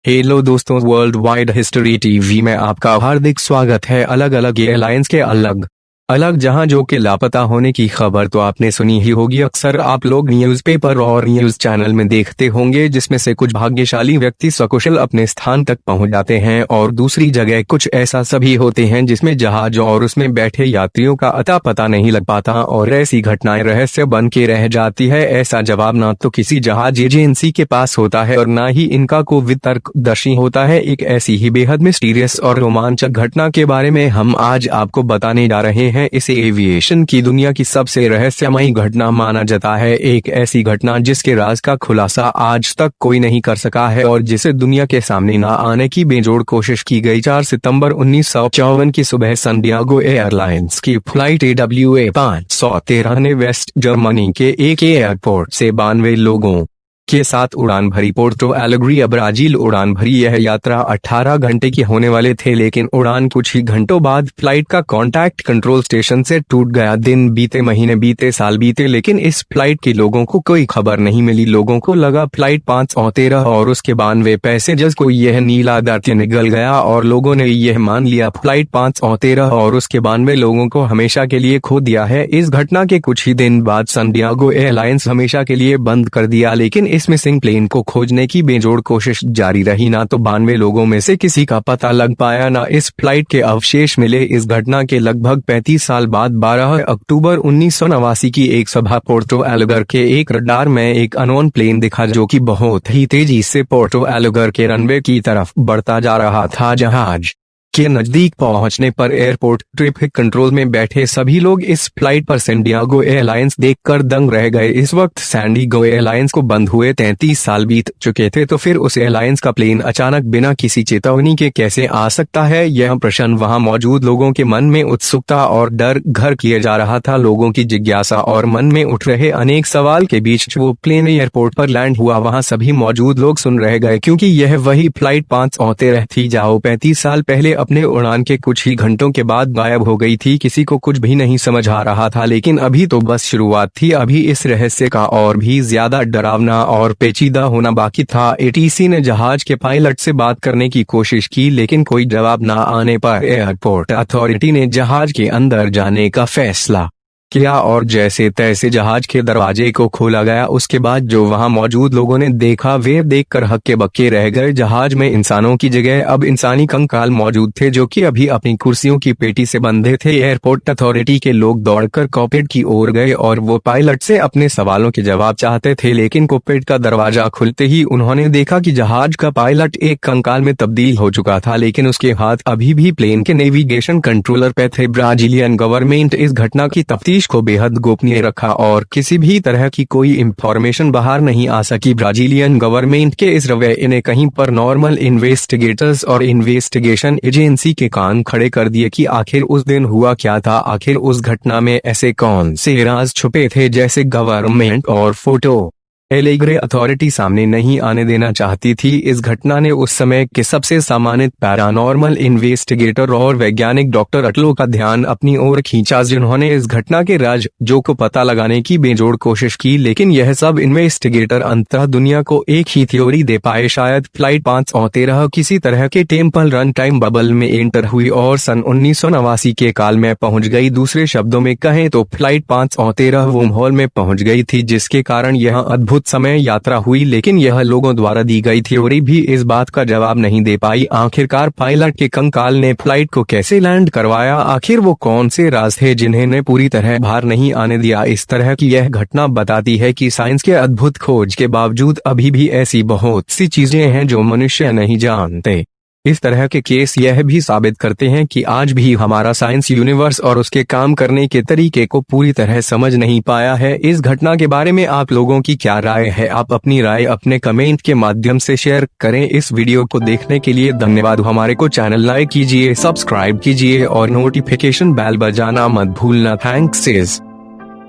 Hello दोस्तों, world wide history TV में आपका हार्दिक स्वागत है। अलग अलग एयरलाइंस के अलग अलग जहाजों के लापता होने की खबर तो आपने सुनी ही होगी। अक्सर आप लोग न्यूज़पेपर और न्यूज़ चैनल में देखते होंगे, जिसमें से कुछ भाग्यशाली व्यक्ति सकुशल अपने स्थान तक पहुंच जाते हैं और दूसरी जगह कुछ ऐसा सभी होते हैं जिसमें जहाज और उसमें बैठे यात्रियों का अता पता नहीं लग पाता और ऐसी घटनाएं रहस्य बन के रह जाती है। ऐसा जवाब ना तो किसी जहाज एजेंसी के पास होता है और ना ही इनका कोई वितर्कदर्शी होता है। एक ऐसी ही बेहद मिस्टीरियस और रोमांचक घटना के बारे में हम आज आपको बताने जा रहे हैं। इसे एविएशन की दुनिया की सबसे रहस्यमयी घटना माना जाता है। एक ऐसी घटना जिसके राज का खुलासा आज तक कोई नहीं कर सका है और जिसे दुनिया के सामने न आने की बेजोड़ कोशिश की गई। 4 सितंबर 1954 की सुबह सैन डिएगो एयरलाइंस की फ्लाइट AWA 513 ने वेस्ट जर्मनी के एक एयरपोर्ट से 92 लोगों के साथ उड़ान भरी। पोर्टो एलेग्रिया ब्राजील उड़ान भरी। यह यात्रा 18 घंटे की होने वाले थे, लेकिन उड़ान कुछ ही घंटों बाद फ्लाइट का कांटेक्ट कंट्रोल स्टेशन से टूट गया। दिन बीते, महीने बीते, साल बीते, लेकिन इस फ्लाइट के लोगों को कोई खबर नहीं मिली। लोगों को लगा फ्लाइट 513 और उसके 92 पैसेंजर्स को यह नीला दैत्य निगल गया और लोगों ने यह मान लिया फ्लाइट 513 और उसके 92 लोगों को हमेशा के लिए खो दिया है। इस घटना के कुछ ही दिन बाद सैन डिएगो एयरलाइंस हमेशा के लिए बंद कर दिया, लेकिन इस मिसिंग प्लेन को खोजने की बेजोड़ कोशिश जारी रही। ना तो 92 लोगों में से किसी का पता लग पाया, ना इस फ्लाइट के अवशेष मिले। इस घटना के लगभग 35 साल बाद 12 अक्टूबर 1989 की एक सुबह पोर्टो एलेग्रे के एक रडार में एक अननोन प्लेन दिखा जो कि बहुत ही तेजी से पोर्टो एलेग्रे के रनवे की तरफ बढ़ता जा रहा था। जहाज के नजदीक पहुंचने पर एयरपोर्ट ट्रैफिक कंट्रोल में बैठे सभी लोग इस फ्लाइट पर सैन डिएगो एयरलाइंस देखकर दंग रह गए। इस वक्त सैन डिएगो एयरलाइंस को बंद हुए 33 साल बीत चुके थे, तो फिर उस एयरलाइंस का प्लेन अचानक बिना किसी चेतावनी के कैसे आ सकता है? यह प्रश्न वहां मौजूद लोगों के मन में उत्सुकता और डर घर किए जा रहा था। लोगों की जिज्ञासा और मन में उठ रहे अनेक सवाल के बीच वो प्लेन एयरपोर्ट पर लैंड हुआ, वहां सभी मौजूद लोग सुन रह गए, क्योंकि यह वही फ्लाइट 513 थी जाओ 35 साल पहले अपने उड़ान के कुछ ही घंटों के बाद गायब हो गई थी। किसी को कुछ भी नहीं समझ आ रहा था, लेकिन अभी तो बस शुरुआत थी। अभी इस रहस्य का और भी ज्यादा डरावना और पेचीदा होना बाकी था। ATC ने जहाज के पायलट से बात करने की कोशिश की, लेकिन कोई जवाब न आने पर एयरपोर्ट अथॉरिटी ने जहाज के अंदर जाने का फैसला किया और जैसे तैसे जहाज के दरवाजे को खोला गया। उसके बाद जो वहां मौजूद लोगों ने देखा वे देखकर हक्के बक्के रह गए। जहाज में इंसानों की जगह अब इंसानी कंकाल मौजूद थे, जो कि अभी अपनी कुर्सियों की पेटी से बंधे थे। एयरपोर्ट अथॉरिटी के लोग दौड़कर कॉकपिट की ओर गए और वो पायलट से अपने सवालों के जवाब चाहते थे, लेकिन कॉकपिट का दरवाजा खुलते ही उन्होंने देखा कि जहाज का पायलट एक कंकाल में तब्दील हो चुका था, लेकिन उसके हाथ अभी भी प्लेन के नेविगेशन कंट्रोलर पे थे। ब्राजीलियन गवर्नमेंट इस घटना की तफ्तीश को बेहद गोपनीय रखा और किसी भी तरह की कोई इंफॉर्मेशन बाहर नहीं आ सकी। ब्राजीलियन गवर्नमेंट के इस रवैये ने कहीं पर नॉर्मल इन्वेस्टिगेटर्स और इन्वेस्टिगेशन एजेंसी के कान खड़े कर दिए कि आखिर उस दिन हुआ क्या था। आखिर उस घटना में ऐसे कौन से राज छुपे थे जैसे गवर्नमेंट और फोटो एलेग्रे अथॉरिटी सामने नहीं आने देना चाहती थी। इस घटना ने उस समय के सबसे सम्मानित पैरानॉर्मल इन्वेस्टिगेटर और वैज्ञानिक डॉक्टर अटलो का ध्यान अपनी ओर खींचा, जिन्होंने इस घटना के राज जो को पता लगाने की बेजोड़ कोशिश की। लेकिन यह सब इन्वेस्टिगेटर अंततः दुनिया को एक ही थ्योरी दे पाए। शायद फ्लाइट 513 किसी तरह के टेम्पल रन टाइम बबल में एंटर हुई और सन 1989 के काल में पहुंच गई। दूसरे शब्दों में कहें तो फ्लाइट 513 वर्म होल में पहुंच गई थी, जिसके कारण यह अद्भुत समय यात्रा हुई। लेकिन यह लोगों द्वारा दी गई थ्योरी भी इस बात का जवाब नहीं दे पाई। आखिरकार पायलट के कंकाल ने फ्लाइट को कैसे लैंड करवाया? आखिर वो कौन से राज थे जिन्हें पूरी तरह बाहर नहीं आने दिया? इस तरह की यह घटना बताती है कि साइंस के अद्भुत खोज के बावजूद अभी भी ऐसी बहुत सी चीजें हैं जो मनुष्य नहीं जानते। इस तरह के केस यह भी साबित करते हैं कि आज भी हमारा साइंस यूनिवर्स और उसके काम करने के तरीके को पूरी तरह समझ नहीं पाया है। इस घटना के बारे में आप लोगों की क्या राय है? आप अपनी राय अपने कमेंट के माध्यम से शेयर करें। इस वीडियो को देखने के लिए धन्यवाद। हमारे को चैनल लाइक कीजिए, सब्सक्राइब कीजिए और नोटिफिकेशन बेल बजाना मत भूलना। थैंक्स।